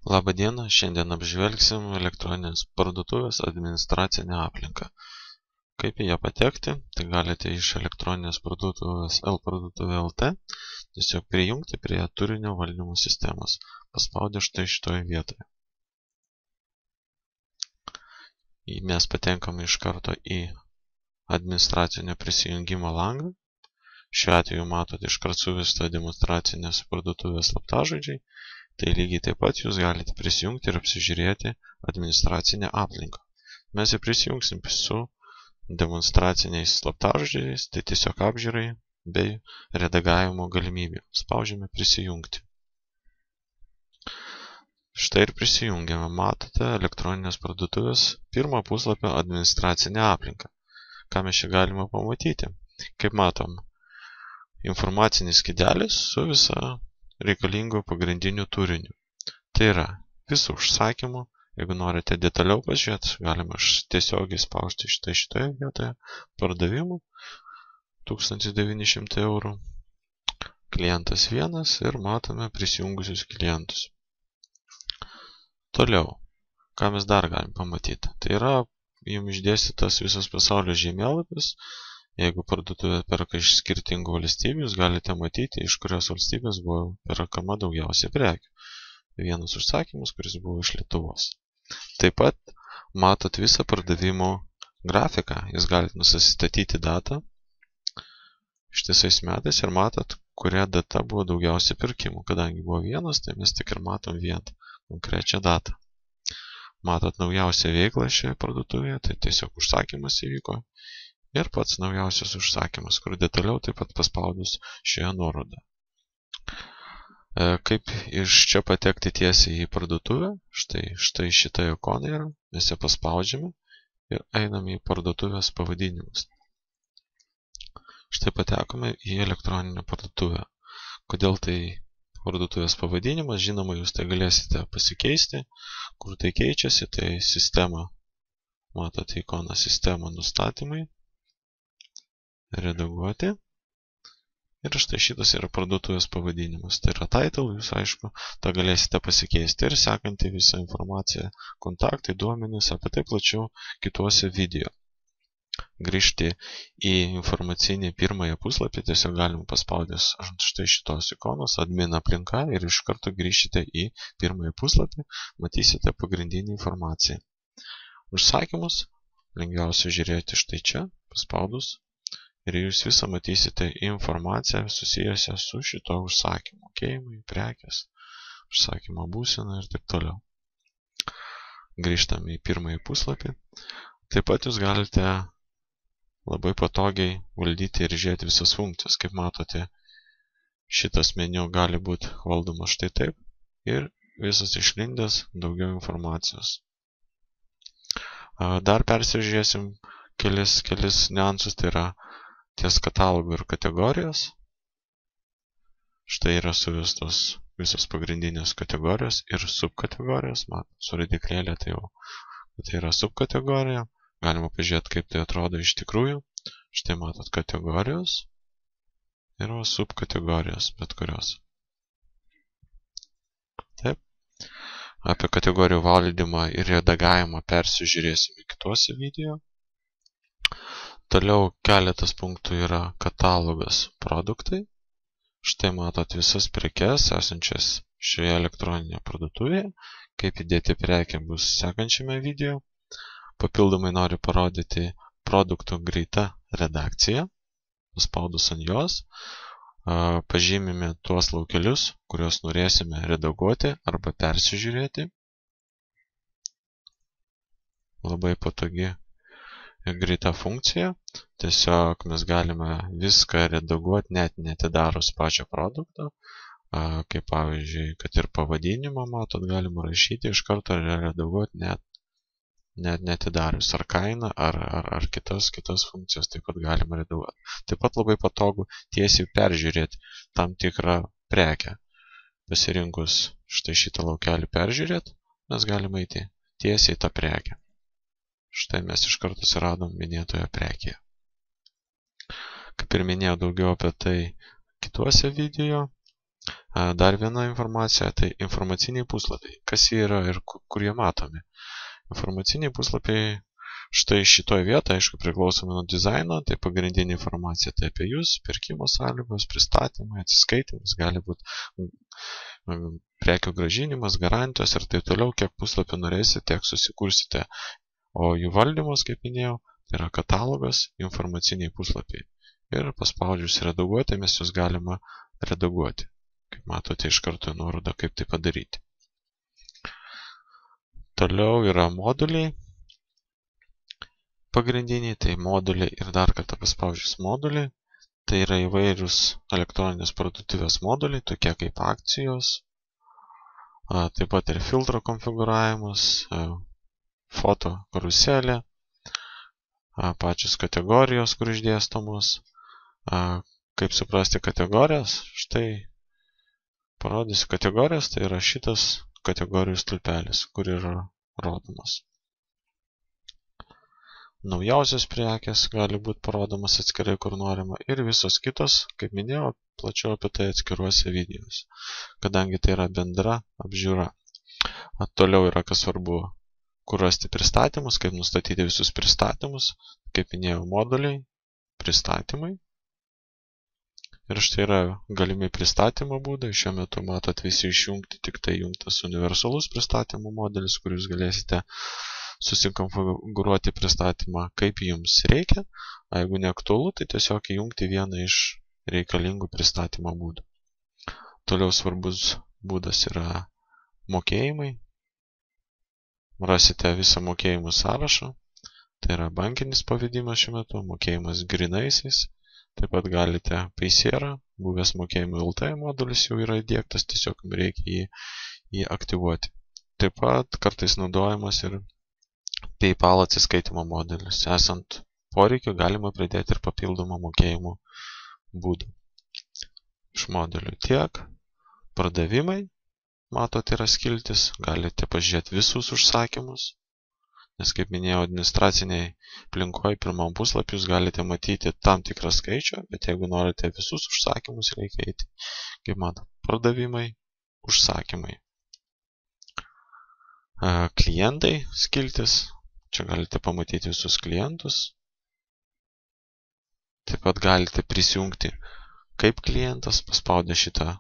Labą dieną, šiandien apžvelgsim elektroninės parduotuvės administracinę aplinką. Kaip į ją patekti, tai galite iš elektroninės parduotuvės lparduotuvė LT tiesiog prijungti prie turinio valdymo sistemos, paspaudę štai šitoje vietoje. Mes patenkame iš karto į administracinio prisijungimo langą. Šiuo atveju matote iškart suvestą demonstracinės parduotuvės slaptažodžiai. Tai lygiai taip pat jūs galite prisijungti ir apsižiūrėti administracinę aplinką. Mes jau prisijungsim su demonstraciniais slaptažodžiais, tai tiesiog apžiūrai bei redagavimo galimybių. Spaudžiame prisijungti. Štai ir prisijungiame. Matote elektroninės parduotuvės pirmą puslapio administracinę aplinką. Ką mes čia galime pamatyti? Kaip matom, informacinis skydelis su visa reikalingų pagrindinių turinių. Tai yra visų užsakymų. Jeigu norite detaliau pažiūrėti, galima tiesiogiai spausti šitoje vietoje. Pardavimų 1900 eurų. Klientas 1 ir matome prisijungusius klientus. Toliau, ką mes dar galim pamatyti? Tai yra jums išdėstytas visas pasaulio žemėlapis. Jeigu parduotuvė perka iš skirtingų valstybių, jūs galite matyti, iš kurios valstybės buvo perkama daugiausiai prekių. Vienas užsakymas, kuris buvo iš Lietuvos. Taip pat matot visą pardavimo grafiką. Jūs galite nusistatyti datą ištisais metais ir matot, kuria data buvo daugiausiai pirkimų. Kadangi buvo vienas, tai mes tik ir matom vieną konkrečią datą. Matot naujausią veiklą šioje parduotuvėje, tai tiesiog užsakymas įvyko. Ir pats naujausias užsakymas, kur detaliau taip pat paspaudus šioje nuorodą. Kaip iš čia patekti tiesiai į parduotuvę? Štai šitą ikoną yra, mes ją paspaudžiame ir einame į parduotuvės pavadinimus. Štai patekome į elektroninę parduotuvę. Kodėl tai parduotuvės pavadinimas? Žinoma, jūs tai galėsite pasikeisti. Kur tai keičiasi, tai sistema. Matote ikoną sistema nustatymai. Redaguoti. Ir štai šitas yra parduotuvės pavadinimas. Tai yra title, jūs aišku, tą galėsite pasikeisti. Ir sekanti visą informaciją, kontaktai, duomenys, apie tai plačiau kituose video. Grįžti į informacinį pirmąją puslapį, tiesiog galima paspaudęs štai šitos ikonos, admin aplinka ir iš karto grįžite į pirmąjį puslapį, matysite pagrindinį informaciją. Užsakymus lengviausia žiūrėti štai čia, paspaudus. Ir jūs visą matysite informaciją susijusią su šito užsakymu. Mokėjimai, prekės, užsakymo būsena ir taip toliau. Grįžtame į pirmąjį puslapį. Taip pat jūs galite labai patogiai valdyti ir žiūrėti visas funkcijas. Kaip matote, šitas meniu gali būti valdomas štai taip. Ir visas išlindęs daugiau informacijos. Dar persižiūrėsim kelis niuansus, tai yra ties katalogų ir kategorijos. Štai yra suvestos visos pagrindinės kategorijos ir subkategorijos. Su radiklėlė tai jau tai yra subkategorija. Galima pažiūrėti, kaip tai atrodo iš tikrųjų. Štai matot kategorijos ir subkategorijos, bet kurios. Taip. Apie kategorijų valdymą ir redagavimą persižiūrėsime kituose video. Toliau keletas punktų yra katalogas produktai. Štai matot visas prekes esančias šioje elektroninėje parduotuvėje. Kaip įdėti prekę bus sekančiame video. Papildomai noriu parodyti produktų greita redakcija. Paspaudus ant jos. Pažymime tuos laukelius, kuriuos norėsime redaguoti arba persižiūrėti. Labai patogi greita funkcija. Tiesiog mes galime viską redaguoti net neatidarus pačio produkto. Kaip pavyzdžiui, kad ir pavadinimą matot, galima rašyti iš karto redaguoti net neatidarius. Ar kainą, ar kitas funkcijas taip pat galima redaguoti. Taip pat labai patogu tiesiai peržiūrėti tam tikrą prekę. Pasirinkus štai šitą laukelį peržiūrėti, mes galime eiti tiesiai tą prekę. Štai mes iš karto suradom minėtoje prekėje. Kaip ir minėjau daugiau apie tai kituose video. Dar viena informacija, tai informaciniai puslapiai. Kas jie yra ir kur jie matomi. Informaciniai puslapiai, štai šitoje vietoje, aišku, priklausomai nuo dizaino, tai pagrindinė informacija tai apie jūs, pirkimo sąlygos, pristatymai, atsiskaitimas, gali būti prekių grąžinimas, garantijos ir taip toliau, kiek puslapių norėsite, tiek susikursite. O jų valdymas, kaip minėjau, tai yra katalogas, informaciniai puslapiai. Ir paspaudžius redaguoti, mes jūs galima redaguoti. Kaip matote, iš karto nuoroda, kaip tai padaryti. Toliau yra moduliai. Pagrindiniai, tai moduliai ir dar kartą paspaudžius moduliai. Tai yra įvairius elektroninės parduotuvės moduliai, tokie kaip akcijos, taip pat ir filtro konfigūravimas, foto karuselė, pačios kategorijos, kur išdėstomos. Kaip suprasti kategorijas? Štai parodysiu kategorijas, tai yra šitas kategorijų stulpelis, kur yra rodomas. Naujausios prekės gali būti parodomas atskirai, kur norima, ir visos kitos, kaip minėjau, plačiau apie tai atskiruose videos, kadangi tai yra bendra apžiūra. Toliau yra, kas svarbu, kur rasti pristatymus, kaip nustatyti visus pristatymus, kaip minėjau, moduliai, pristatymai. Ir štai yra galimi pristatymo būdai, šiuo metu matot visi išjungti, tik tai jungtas universalus pristatymo modelis, kur jūs galėsite susikonfigūruoti pristatymą, kaip jums reikia. Jeigu neaktualu, tai tiesiog įjungti vieną iš reikalingų pristatymo būdų. Toliau svarbus būdas yra mokėjimai. Rasite visą mokėjimų sąrašą. Tai yra bankinis pavedimas šiuo metu, mokėjimas grynaisiais. Taip pat galite Paysera, buvęs mokėjimų LT modulis jau yra įdiegtas, tiesiog reikia jį aktyvuoti. Taip pat kartais naudojamas ir PayPal atsiskaitimo modelis. Esant poreikiu galima pridėti ir papildomą mokėjimų būdų. Iš modelių tiek. Pardavimai, matote, yra skiltis, galite pažiūrėti visus užsakymus, nes kaip minėjau, administraciniai aplinkoje pirmam puslapį jūs galite matyti tam tikrą skaičių, bet jeigu norite visus užsakymus, reikia eiti, kaip matote, pardavimai, užsakymai. Klientai skiltis, čia galite pamatyti visus klientus. Taip pat galite prisijungti kaip klientas, paspaudę šitą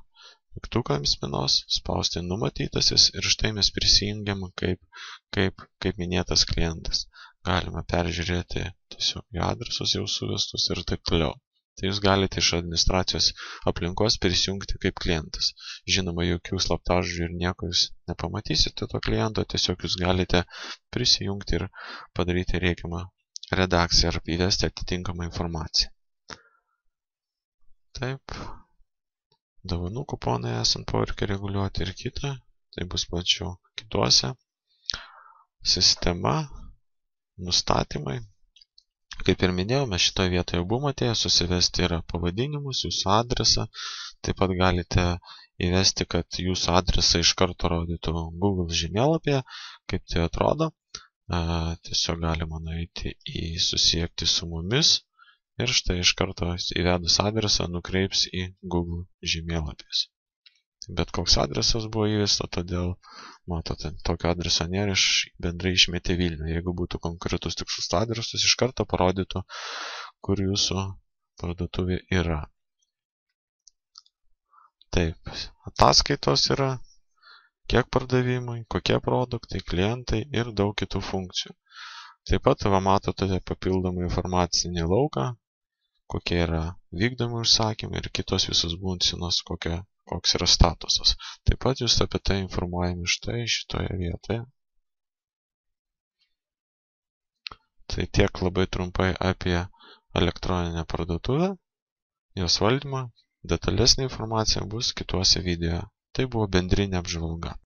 mygtuką ant spynos, spausti numatytasis ir štai mes prisijungiam kaip minėtas klientas. Galime peržiūrėti tiesiog jų adresus jau suvestus ir taip toliau. Tai jūs galite iš administracijos aplinkos prisijungti kaip klientas. Žinoma, jokių slaptažodžių ir nieko jūs nepamatysite to kliento, tiesiog jūs galite prisijungti ir padaryti reikiamą redakciją ar įvesti atitinkamą informaciją. Taip. Dovanų kuponai esant poreikiui reguliuoti ir kitą, tai bus plačiau kituose. Sistema, nustatymai. Kaip ir minėjau, mes šitoje vietoje jau buvome atėję, susivesti yra pavadinimus, jūsų adresą. Taip pat galite įvesti, kad jūsų adresą iš karto rodytų Google žemėlapyje, kaip tai atrodo. Tiesiog galima nueiti į susisiekti su mumis. Ir štai iš karto įvedus adresą nukreips į Google žemėlapis. Bet koks adresas buvo įvesta, todėl, matote, tokio adreso nėra, bendrai išmetė Vilnių. Jeigu būtų konkretus tikslus adresas, iš karto parodytų, kur jūsų parduotuvė yra. Taip, ataskaitos yra, kiek pardavimai, kokie produktai, klientai ir daug kitų funkcijų. Taip pat matote papildomą informacinį lauką, kokie yra vykdomi užsakymai ir kitos visos būsenos, koks yra statusas. Taip pat jūs apie tai informuojami štai šitoje vietoje. Tai tiek labai trumpai apie elektroninę parduotuvę, jos valdymą. Detalesnė informacija bus kituose video. Tai buvo bendrinė apžvalga.